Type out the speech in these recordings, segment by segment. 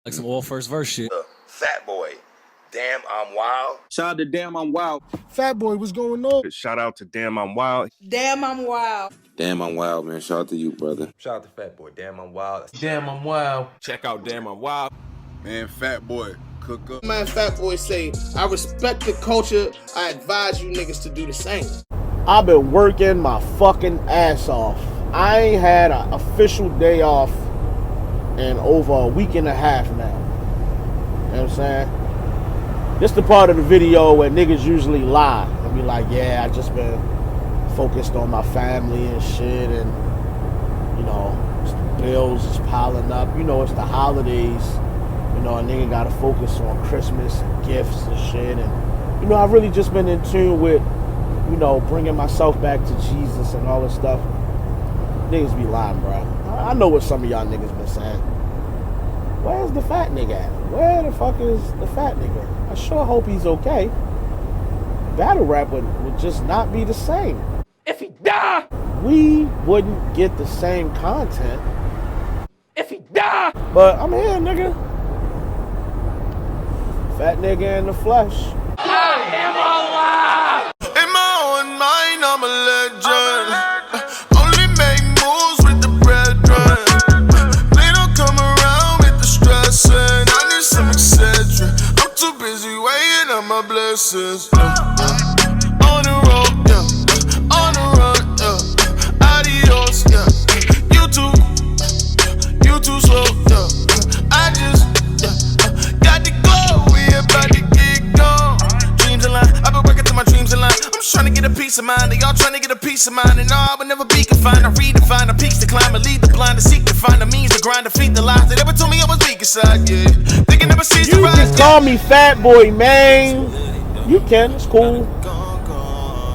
Like some all first verse shit. Fat Boy, Damn I'm Wild. Shout out to Damn I'm Wild. Fat Boy, what's going on? Shout out to Damn I'm Wild. Damn I'm Wild. Damn I'm Wild, man. Shout out to you, brother. Shout out to Fat Boy, Damn I'm Wild. Damn I'm Wild. Check out Damn I'm Wild. Man, Fat Boy, cook up. Man, Fat Boy say, I respect the culture. I advise you niggas to do the same. I've been working my fucking ass off. I ain't had an official day off in over a week and a half now. You know what I'm saying? This the part of the video where niggas usually lie and be like, yeah, I just been focused on my family and shit, and you know, the bills is piling up. You know, it's the holidays. You know, a nigga gotta focus on Christmas and gifts and shit. And you know, I've really just been in tune with, you know, bringing myself back to Jesus and all this stuff. Niggas be lying, bro. I know what some of y'all niggas been saying. Where's the fat nigga at? Where the fuck is the fat nigga? I sure hope he's okay. Battle rap would just not be the same. If he die, we wouldn't get the same content. if he die. But I'm here, nigga. Fat nigga in the flesh. I am alive. In my own mind, I'm a legend. Only make moves with the brethren. They don't come around with the stress, and I need some etc. I'm too busy weighing up my blessings. On the road, yeah. On the run, yeah. Adios, yeah. You too slow, yeah. I just, yeah. Got to go, we about to get gone. Dreams in line, I've been working till my dreams in line. I'm just trying to get a peace of mind, and y'all trying to get a peace of mind. And no, I would never be confined. I redefine the peaks to climb and lead the blind to seek to find the means to grind, defeat the lies. They never told me I was weak inside, yeah. They can never see the rise. You can call me Fat Boy, man. You can, it's cool.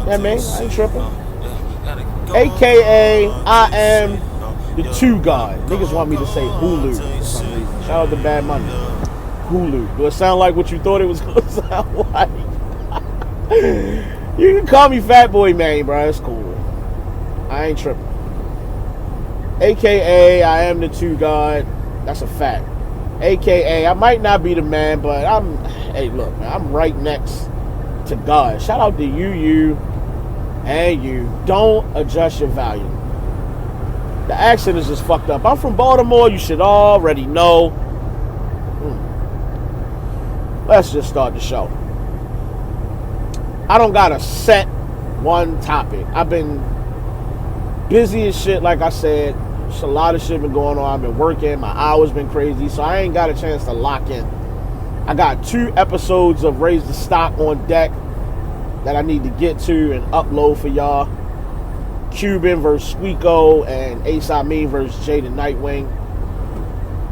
Yeah, man, I ain't tripping. AKA, I am the 2 God. Niggas want me to say Hulu for some reason. Shout out to Bad Money. Hulu. Do it sound like what you thought it was gonna sound like? You can call me Fat Boy, man, bro. It's cool. I ain't tripping. AKA, I am the 2 God. That's a fact. AKA, I might not be the man, but hey, look, man, I'm right next to God. Shout out to you, and you. Don't adjust your volume. The accent is just fucked up. I'm from Baltimore. You should already know. Let's just start the show. I don't got a set one topic. I've been busy as shit, like I said. There's a lot of shit been going on. I've been working. My hours been crazy, so I ain't got a chance to lock in. I got 2 episodes of Raise the Stock on deck that I need to get to and upload for y'all. Cuban versus Squeako and Ace Amin versus Jaden Nightwing.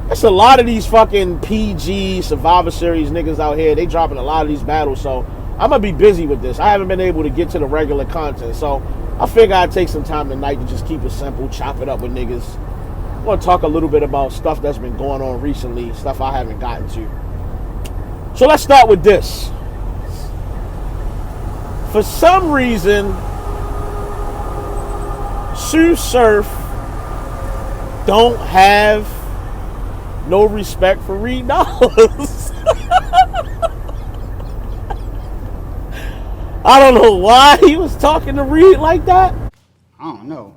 There's a lot of these fucking PG Survivor Series niggas out here. They dropping a lot of these battles, so I'm gonna be busy with this. I haven't been able to get to the regular content, so I figure I'd take some time tonight to just keep it simple, chop it up with niggas. I want to talk a little bit about stuff that's been going on recently, stuff I haven't gotten to. So let's start with this. For some reason, Sue Surf don't have no respect for Reed Dollars. I don't know why he was talking to Reed like that. I don't know.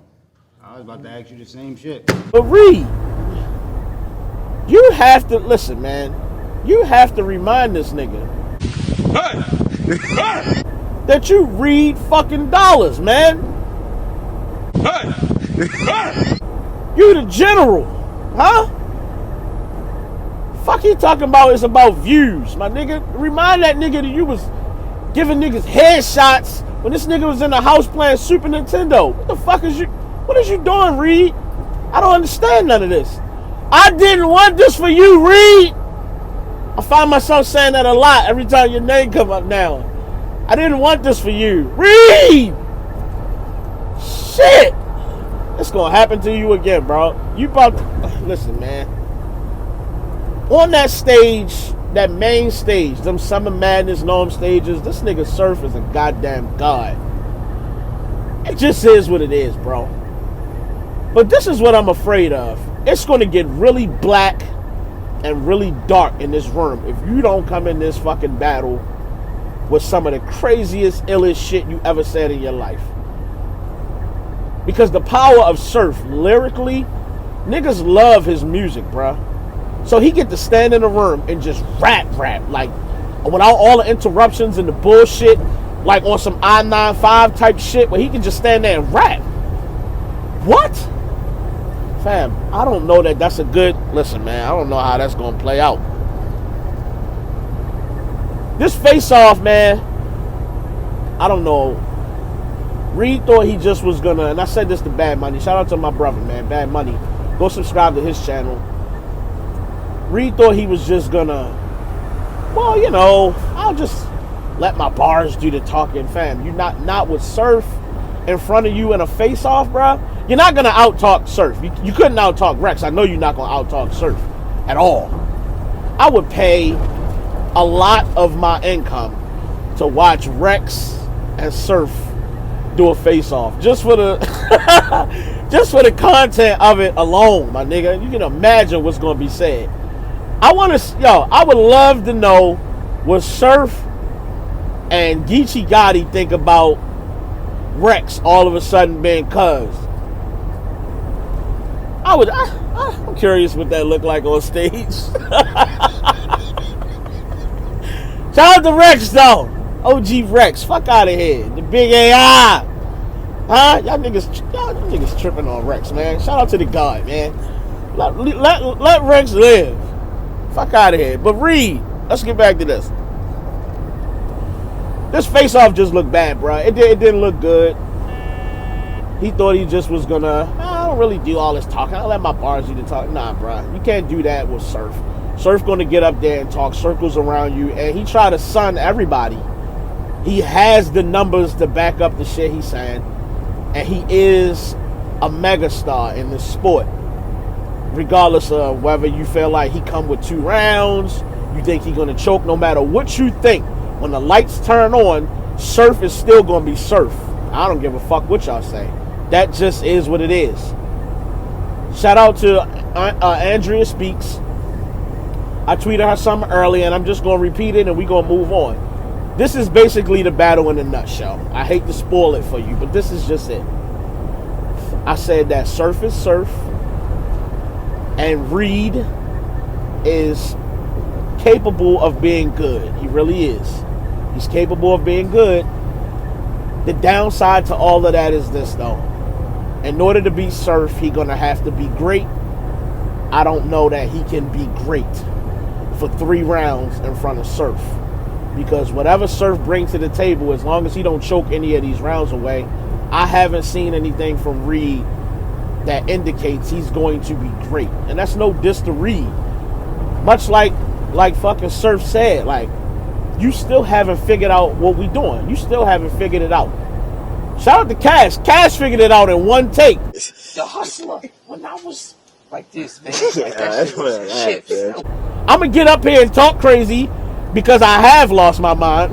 I was about to ask you the same shit. But Reed, you have to listen, man. You have to remind this nigga that you read fucking dollars, man. You the general, huh? Fuck he talking about is about views, my nigga. Remind that nigga that you was giving niggas headshots when this nigga was in the house playing Super Nintendo. What the fuck is you doing, Reed? I don't understand none of this. I didn't want this for you, Reed. I find myself saying that a lot every time your name come up now. I didn't want this for you. Reed! Shit! It's gonna happen to you again, bro. You about to... Listen, man. On that stage, that main stage, them Summer Madness, Gnome stages, this nigga Surf is a goddamn god. It just is what it is, bro. But this is what I'm afraid of. It's gonna get really black and really dark in this room if you don't come in this fucking battle with some of the craziest, illest shit you ever said in your life. Because the power of Surf, lyrically, niggas love his music, bruh. So he get to stand in the room and just rap, like, without all the interruptions and the bullshit, like on some I-95 type shit, where he can just stand there and rap. What? Fam, I don't know that that's a good... Listen, man, I don't know how that's going to play out. This face-off, man, I don't know. Reed thought he just was going to... And I said this to Bad Money. Shout out to my brother, man, Bad Money. Go subscribe to his channel. Reed thought he was just going to... Well, you know, I'll just let my bars do the talking. Fam, you're not with Surf in front of you in a face-off, bruh. You're not going to out-talk Surf. You couldn't out-talk Rex. I know you're not going to out-talk Surf at all. I would pay a lot of my income to watch Rex and Surf do a face-off. Just for the just for the content of it alone, my nigga. You can imagine what's going to be said. I would love to know what Surf and Geechee Gotti think about Rex all of a sudden being cuz. I'm curious what that looked like on stage. Shout out to Rex though. OG Rex. Fuck out of here. The big AI. Huh? Y'all niggas tripping on Rex, man. Shout out to the God, man. Let Rex live. Fuck out of here. But Reed, let's get back to this. This face-off just looked bad, bro. It didn't look good. He thought he just was gonna, I don't really do all this talking. I'll let my bars do the talk. Nah, bro. You can't do that with Surf. Surf gonna get up there and talk circles around you, and he try to sun everybody. He has the numbers to back up the shit he's saying, and he is a megastar in this sport. Regardless of whether you feel like he come with 2 rounds, you think he gonna choke, no matter what you think. When the lights turn on, Surf is still gonna be Surf. I don't give a fuck what y'all say. That just is what it is. Shout out to Andrea Speaks. I tweeted her something earlier, and I'm just gonna repeat it, and we gonna move on. This is basically the battle in a nutshell. I hate to spoil it for you, but this is just it. I said that Surf is Surf, and Reed is capable of being good. He really is. He's capable of being good. The downside to all of that is this, though. In order to be Surf, he's gonna have to be great. I don't know that he can be great for 3 rounds in front of Surf, because whatever Surf brings to the table, as long as he don't choke any of these rounds away, I haven't seen anything from Reed that indicates he's going to be great. And that's no diss to Reed. Much like fucking Surf said, like, you still haven't figured out what we doing. You still haven't figured it out. Shout out to Cash. Cash figured it out in 1 take. The Hustler, when I was like this, man. That shit was shit, man. I'm going to get up here and talk crazy because I have lost my mind.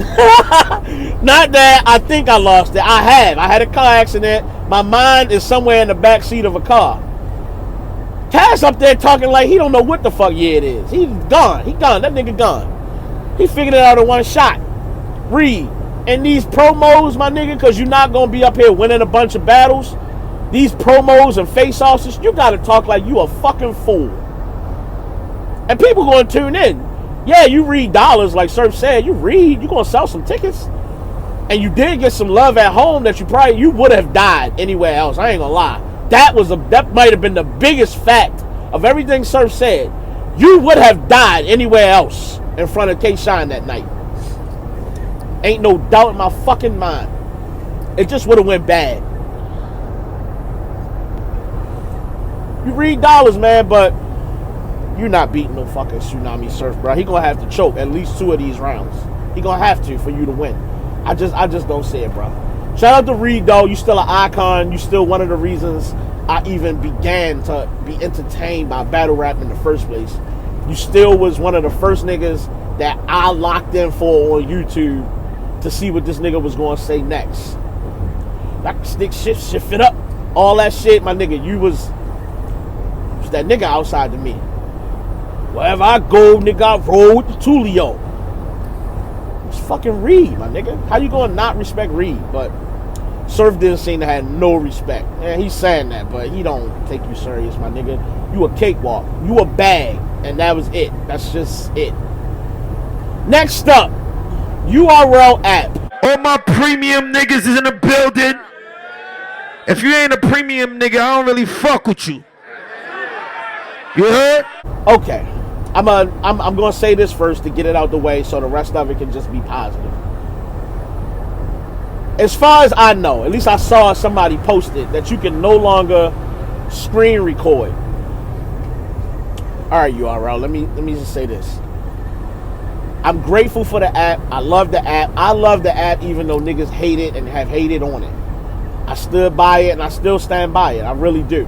Not that I think I lost it. I have. I had a car accident. My mind is somewhere in the back seat of a car. Cash up there talking like he don't know what the fuck year it is. He's gone. He gone. That nigga gone. He figured it out in 1 shot. Reed. And these promos, my nigga, because you're not going to be up here winning a bunch of battles. These promos and face-offs, you got to talk like you a fucking fool. And people going to tune in. Yeah, you read dollars, like Surf said. You read, you going to sell some tickets. And you did get some love at home that you would have died anywhere else. I ain't going to lie. That might have been the biggest fact of everything Surf said. You would have died anywhere else in front of K-Shine that night. Ain't no doubt in my fucking mind. It just would have went bad. You read dollars, man, but you're not beating no fucking Tsunami Surf, bro. He gonna have to choke at least 2 of these rounds. He gonna have to for you to win. I just don't see it, bro. Shout out to Reed, though. You still an icon. You still one of the reasons I even began to be entertained by battle rap in the first place. You still was one of the first niggas that I locked in for on YouTube to see what this nigga was going to say next. Like stick shift it up. All that shit, my nigga, you was that nigga outside to me. Wherever I go, nigga, I roll with the Tulio. Just fucking Reed, my nigga. How you gonna not respect Reed? But Surf didn't seem to have no respect. And he's saying that, but he don't take you serious, my nigga. You a cakewalk. You a bag. And that was it. That's just it. Next up, URL app. All my premium niggas is in the building. If you ain't a premium nigga, I don't really fuck with you. You heard? Okay. I'm gonna say this first to get it out the way so the rest of it can just be positive. As far as I know, at least I saw somebody post it, that you can no longer screen record. All right, URL, let me just say this. I'm grateful for the app. I love the app. I love the app even though niggas hate it and have hated on it. I stood by it and I still stand by it. I really do.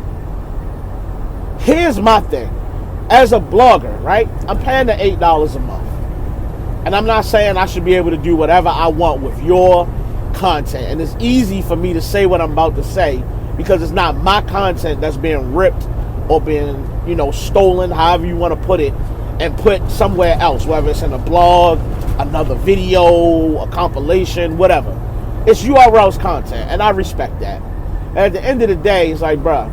Here's my thing. As a blogger, right? I'm paying the $8 a month. And I'm not saying I should be able to do whatever I want with your content. And it's easy for me to say what I'm about to say because it's not my content that's being ripped or being, stolen, however you want to put it, and put somewhere else, whether it's in a blog, another video, a compilation, whatever. It's URL's content, and I respect that. And at the end of the day, it's like, bruh,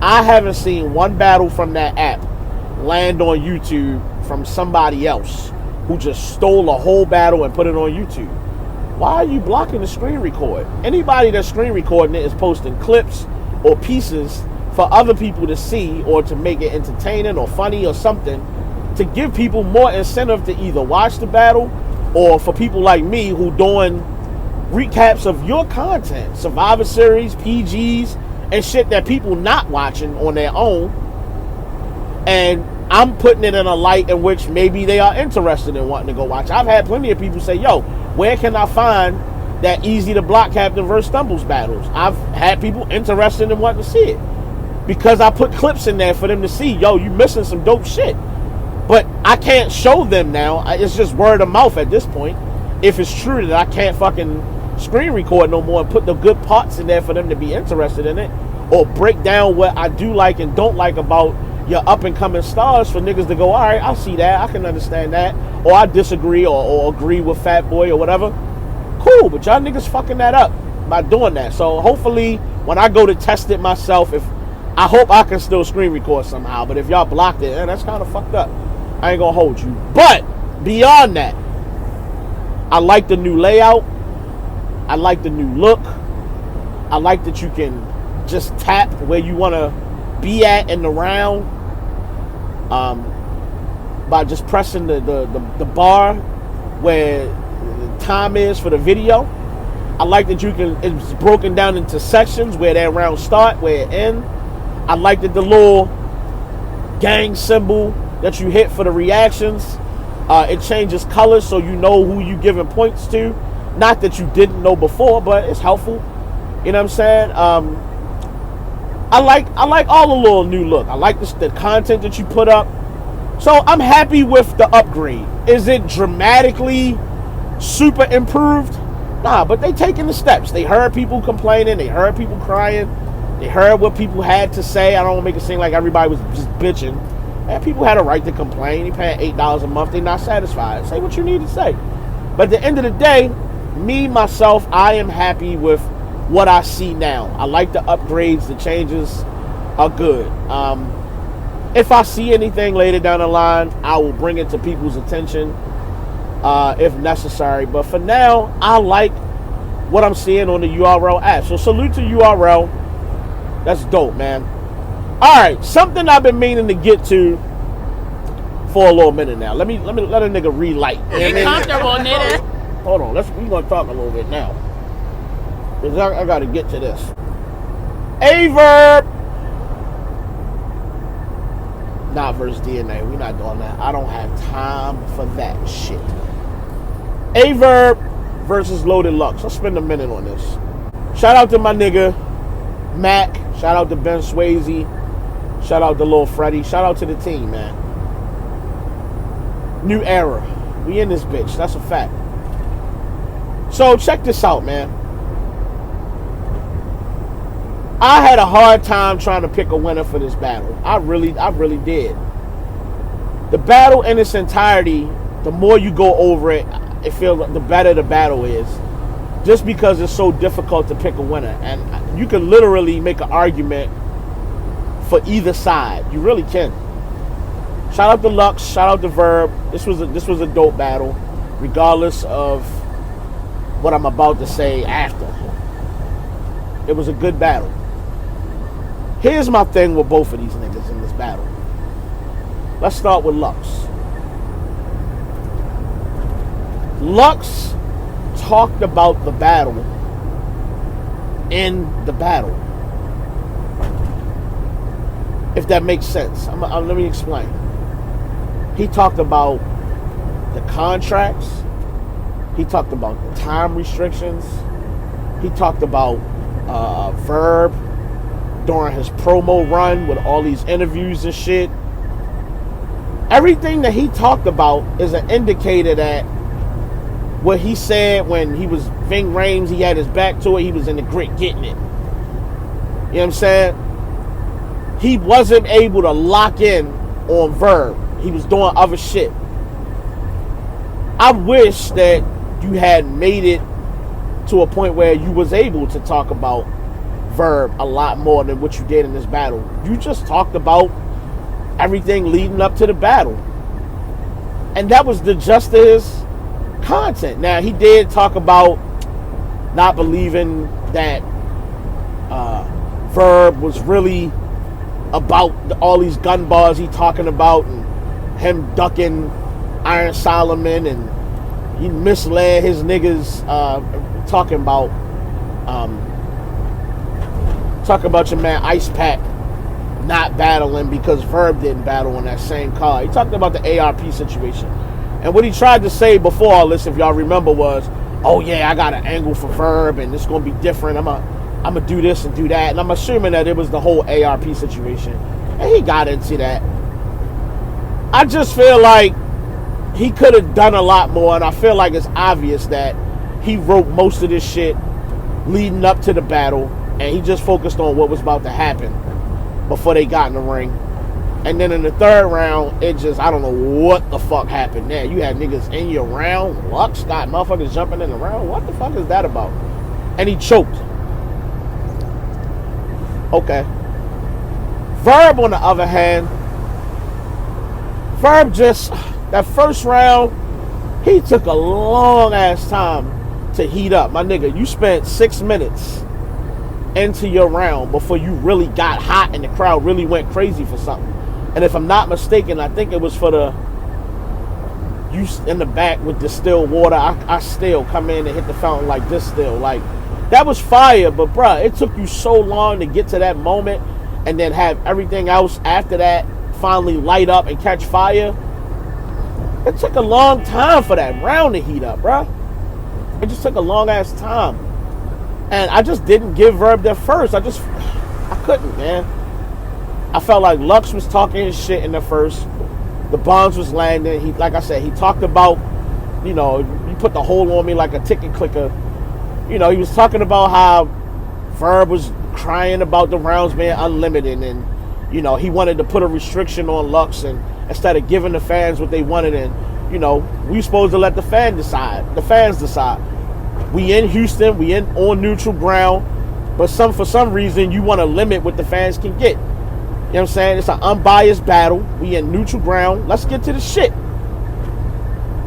I haven't seen one battle from that app land on YouTube from somebody else who just stole a whole battle and put it on YouTube. Why are you blocking the screen record? Anybody that's screen recording it is posting clips or pieces for other people to see or to make it entertaining or funny or something to give people more incentive to either watch the battle or for people like me who doing recaps of your content, Survivor Series, PGs, and shit that people not watching on their own. And I'm putting it in a light in which maybe they are interested in wanting to go watch. I've had plenty of people say, yo, where can I find that easy to block Captain versus Stumbles battles? I've had people interested in wanting to see it because I put clips in there for them to see, yo, you missing some dope shit. But I can't show them now. It's just word of mouth at this point. If it's true that I can't fucking screen record no more and put the good parts in there for them to be interested in it, or break down what I do like and don't like about your up and coming stars for niggas to go, all right, I see that, I can understand that, or I disagree or agree with Fat Boy or whatever. Cool, but y'all niggas fucking that up by doing that. So hopefully when I go to test it myself, I hope I can still screen record somehow, but if y'all blocked it, that's kind of fucked up. I ain't gonna hold you. But beyond that, I like the new layout. I like the new look. I like that you can just tap where you want to be at in the round by just pressing the bar where the time is for the video. I like that it's broken down into sections where that round start, where it end. I like that the little gang symbol that you hit for the reactions, it changes colors so you know who you giving points to. Not that you didn't know before, but it's helpful. You know what I'm saying? I like all the little new look. I like the content that you put up. So I'm happy with the upgrade. Is it dramatically super improved? Nah, but they taking the steps. They heard people complaining. They heard people crying. They heard what people had to say. I don't want to make it seem like everybody was just bitching. And people had a right to complain. They paying $8 a month. They're not satisfied. Say what you need to say. But at the end of the day, me, myself, I am happy with what I see now. I like the upgrades. The changes are good. If I see anything later down the line, I will bring it to people's attention if necessary. But for now, I like what I'm seeing on the URL app. So salute to URL. That's dope, man. All right, something I've been meaning to get to for a little minute now. Let a nigga relight. Get comfortable, nigga. Hold on, we gonna talk a little bit now. Cause I gotta get to this. A Verb. Not versus DNA. We're not doing that. I don't have time for that shit. A Verb versus Loaded Lux. Let's spend a minute on this. Shout out to my nigga Mac. Shout out to Ben Swayze. Shout out to Lil Freddy. Shout out to the team, man. New era. We in this bitch. That's a fact. So check this out, man. I had a hard time trying to pick a winner for this battle. I really did. The battle in its entirety, the more you go over it, it feels like the better the battle is. Just because it's so difficult to pick a winner. And you can literally make an argument for either side. You really can. Shout out to Lux, shout out to Verb. This was a dope battle, regardless of what I'm about to say after. It was a good battle. Here's my thing with both of these niggas in this battle. Let's start with Lux. Lux talked about the battle in the battle. If that makes sense. Let me explain. He talked about the contracts. He talked about the time restrictions. He talked about Verb during his promo run with all these interviews and shit. Everything that he talked about is an indicator that what he said when he was Ving Rhames, he had his back to it, he was in the grit getting it. You know what I'm saying? He wasn't able to lock in on Verb. He was doing other shit. I wish that you had made it to a point where you was able to talk about Verb a lot more than what you did in this battle. You just talked about everything leading up to the battle. And that was the just his content. Now, he did talk about not believing that Verb was really about all these gun bars he talking about and him ducking Iron Solomon, and he misled his niggas talking about your man Ice Pack not battling because Verb didn't battle on that same card. He talked about the ARP situation. And what he tried to say before all this, if y'all remember, was, oh yeah, I got an angle for Verb and it's going to be different. I'm going to do this and do that. And I'm assuming that it was the whole ARP situation. And he got into that. I just feel like he could have done a lot more. And I feel like it's obvious that he wrote most of this shit leading up to the battle. And he just focused on what was about to happen before they got in the ring. And then in the third round, it just, I don't know what the fuck happened there. You had niggas in your round. Lux got motherfuckers jumping in the round. What the fuck is that about? And he choked. Okay. Verb, on the other hand, Verb just, that first round, he took a long ass time to heat up. My nigga, you spent 6 minutes into your round before you really got hot and the crowd really went crazy for something. And if I'm not mistaken, I think it was for the use in the back with distilled water. I still come in and hit the fountain like this still. Like, that was fire, but bruh, it took you so long to get to that moment and then have everything else after that finally light up and catch fire. It took a long time for that round to heat up, bruh. It just took a long ass time. And I just didn't give Verb that first. I couldn't, man. I felt like Lux was talking his shit in the first. The bombs was landing. He, like I said, he talked about, you know, you put the hold on me like a ticket clicker. You know, he was talking about how Verb was crying about the rounds being unlimited, and, you know, he wanted to put a restriction on Lux, and instead of giving the fans what they wanted, and, you know, we supposed to let the fans decide. We in Houston, we on neutral ground, but for some reason you want to limit what the fans can get. You know what I'm saying? It's an unbiased battle. We in neutral ground. Let's get to the shit.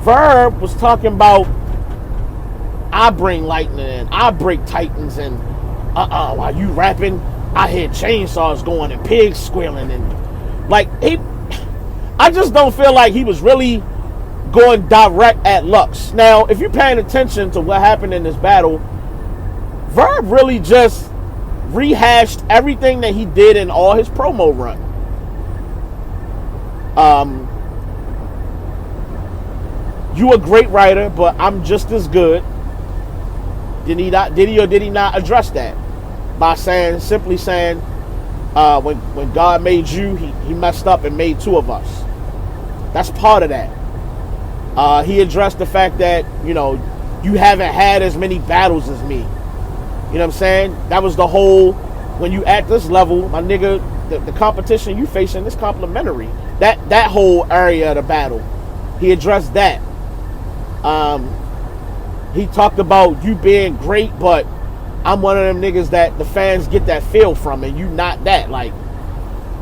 Verb was talking about, I bring lightning and I break titans, and while you rapping, I hear chainsaws going and pigs squealing, and like I just don't feel like he was really going direct at Lux. Now, if you're paying attention to what happened in this battle, Verb really just rehashed everything that he did in all his promo run. You a great writer, but I'm just as good. Did he not address that by simply saying, when God made you, he messed up and made two of us. That's part of that. He addressed the fact that, you know, you haven't had as many battles as me. You know what I'm saying? That was the whole, when you at this level, my nigga, the competition you facing is complementary. That whole area of the battle, he addressed that. He talked about you being great, but I'm one of them niggas that the fans get that feel from, and you not that. Like,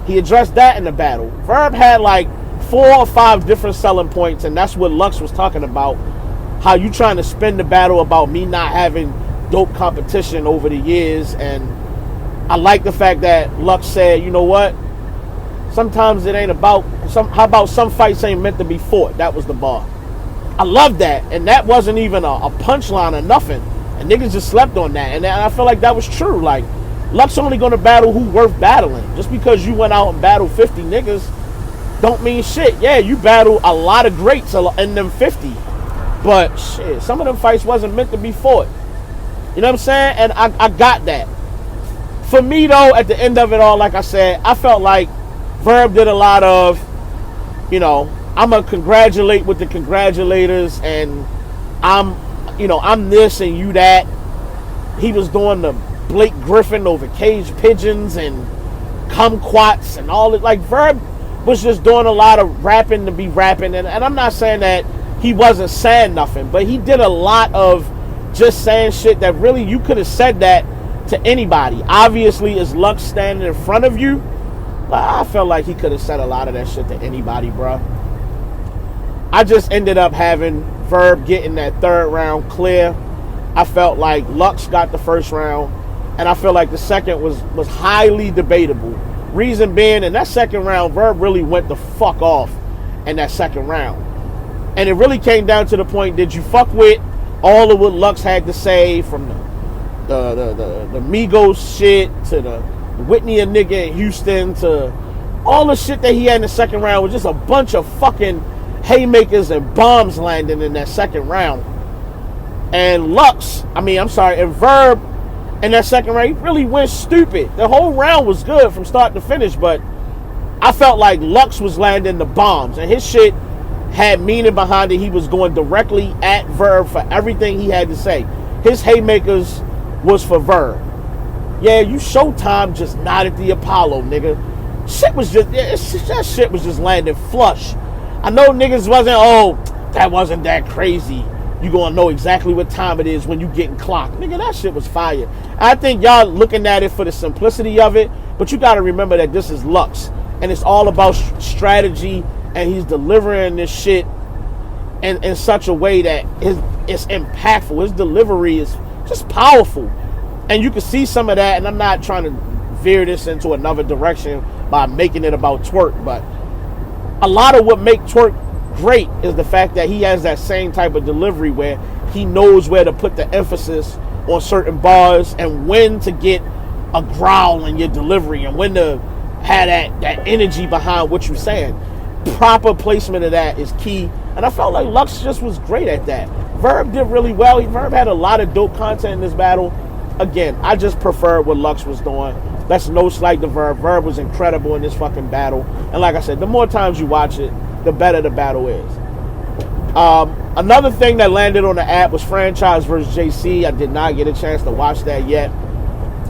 he addressed that in the battle. Verb had like 4 or 5 different selling points, and that's what Lux was talking about. How you trying to spin the battle about me not having dope competition over the years. And I like the fact that Lux said, you know what? Sometimes it ain't about how about some fights ain't meant to be fought. That was the bar. I love that. And that wasn't even a punchline or nothing. And niggas just slept on that. And I feel like that was true. Like, Lux only gonna battle who worth battling. Just because you went out and battled 50 niggas don't mean shit. Yeah, you battle a lot of greats in them 50. But shit, some of them fights wasn't meant to be fought. You know what I'm saying? And I got that. For me though, at the end of it all, like I said, I felt like Verb did a lot of, you know, I'm gonna congratulate with the congratulators, and I'm this and you that. He was doing the Blake Griffin over cage pigeons and kumquats and all it. Like, Verb was just doing a lot of rapping to be rapping, and I'm not saying that he wasn't saying nothing, but he did a lot of just saying shit that really you could have said that to anybody. Obviously, is Lux standing in front of you, but I felt like he could have said a lot of that shit to anybody, bro. I just ended up having Verb getting that 3rd round clear. I felt like Lux got the 1st round, and I feel like the 2nd was highly debatable. Reason being, in that 2nd round, Verb really went the fuck off in that 2nd round. And it really came down to the point, did you fuck with all of what Lux had to say, from the Migos shit to the Whitney a nigga in Houston to all the shit that he had in the 2nd round was just a bunch of fucking haymakers and bombs landing in that 2nd round. And and Verb in that 2nd round, he really went stupid. The whole round was good from start to finish, but I felt like Lux was landing the bombs, and his shit had meaning behind it. He was going directly at Verb for everything he had to say. His haymakers was for Verb. Yeah, you Showtime, just not at the Apollo, nigga. That shit was just landing flush. I know niggas that wasn't that crazy. You gonna know exactly what time it is when you getting clocked. Nigga, that shit was fire. I think y'all looking at it for the simplicity of it, but you gotta remember that this is Lux, and it's all about strategy, and he's delivering this shit in such a way that it's impactful. His delivery is just powerful. And you can see some of that, and I'm not trying to veer this into another direction by making it about Twork, but a lot of what makes Twork great is the fact that he has that same type of delivery where he knows where to put the emphasis on certain bars and when to get a growl in your delivery and when to have that energy behind what you're saying. Proper placement of that is key, and I felt like Lux just was great at that. Verb did really well. Verb had a lot of dope content in this battle. Again, I just preferred what Lux was doing. That's no slight to Verb. Verb was incredible in this fucking battle. And like I said, the more times you watch it, the better the battle is. Another thing that landed on the app was Franchise versus JC. I did not get a chance to watch that yet.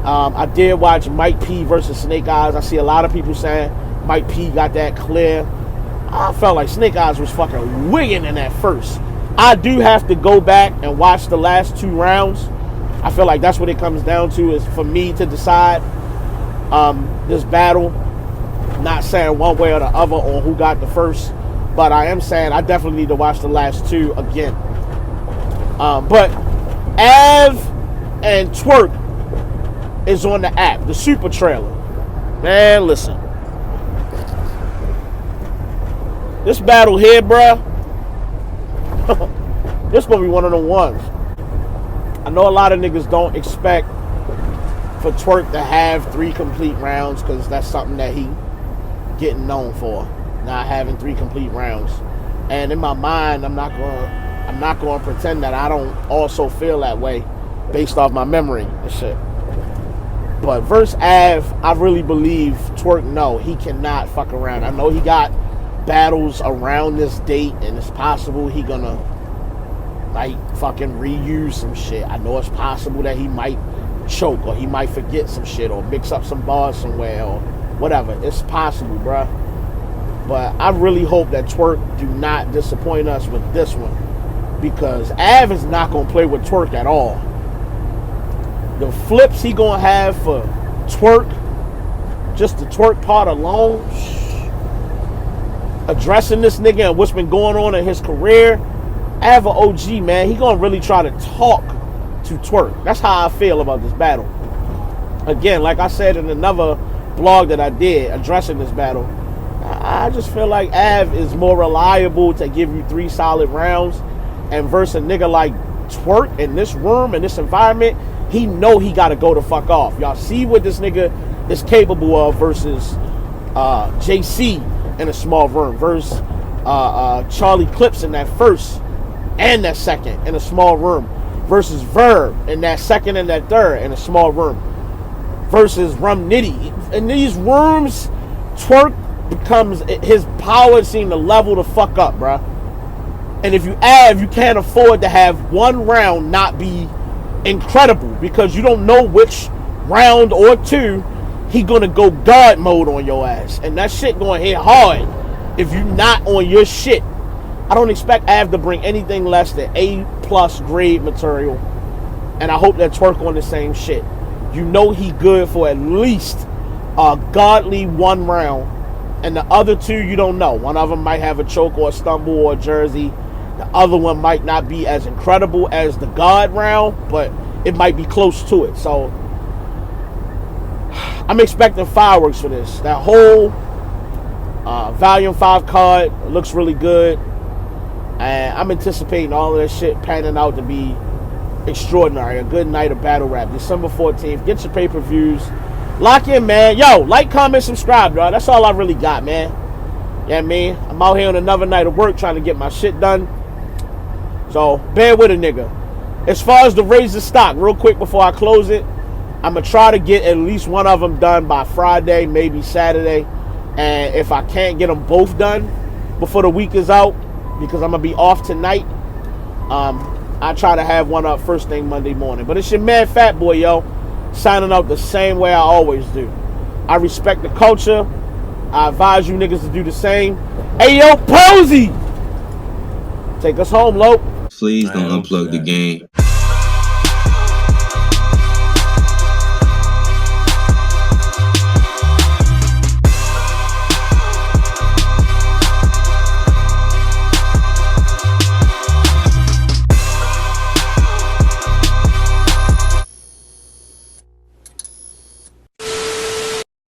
I did watch Mike P versus Snake Eyes. I see a lot of people saying Mike P got that clear. I felt like Snake Eyes was fucking wigging in that first. I do have to go back and watch the last 2 rounds. I feel like that's what it comes down to, is for me to decide this battle. Not saying one way or the other on who got the first, but I am saying I definitely need to watch the last 2 again. But Av and Twork is on the app, the super trailer. Man, listen. This battle here, bruh, this gonna be one of the ones. I know a lot of niggas don't expect for Twork to have 3 complete rounds, because that's something that he getting known for, not having 3 complete rounds. And in my mind, I'm not going to pretend that I don't also feel that way based off my memory and shit. But versus Av, I really believe Twork, no, he cannot fuck around. I know he got battles around this date, and it's possible he gonna like fucking reuse some shit. I know it's possible that he might choke, or he might forget some shit, or mix up some bars somewhere, or whatever. It's possible, bruh. But I really hope that Twork do not disappoint us with this one, because Av is not gonna play with Twork at all. The flips he gonna have for Twork, just the Twork part alone, addressing this nigga and what's been going on in his career. Av a OG, man, he gonna really try to talk to Twork. That's how I feel about this battle. Again, like I said in another blog that I did addressing this battle, I just feel like Av is more reliable to give you 3 solid rounds, and versus a nigga like Twork in this room, in this environment, he know he gotta go the fuck off. Y'all see what this nigga is capable of versus JC in a small room, versus Charlie Clips in that first and that second in a small room, versus Verb in that second and that third in a small room, versus Rum Nitty. In these rooms, Twork becomes, his power seem to level the fuck up, bruh. And if you you can't afford to have one round not be incredible, because you don't know which round or two he gonna go guard mode on your ass, and that shit gonna hit hard if you not on your shit. I don't expect Av to bring anything less than A+ grade material, and I hope that Twork on the same shit. You know he good for at least a godly 1 round, and the other 2 you don't know. One of them might have a choke or a stumble or a jersey. The other one might not be as incredible as the guard round, but it might be close to it. So I'm expecting fireworks for this. That whole Volume 5 card looks really good, and I'm anticipating all of that shit panning out to be extraordinary. A good night of battle rap, December 14th. Get your pay-per-views. Lock in, man. Yo, like, comment, subscribe, bro. That's all I really got, man. You know what I mean? I'm out here on another night of work trying to get my shit done. So, bear with a nigga. As far as the raise the stock, real quick before I close it, I'm going to try to get at least one of them done by Friday, maybe Saturday. And if I can't get them both done before the week is out, because I'm going to be off tonight, I try to have one up first thing Monday morning. But it's your man, Fat Boy, yo. Signing out the same way I always do. I respect the culture. I advise you niggas to do the same. Hey, yo, Posey! Take us home, Lo. Please don't unplug the game.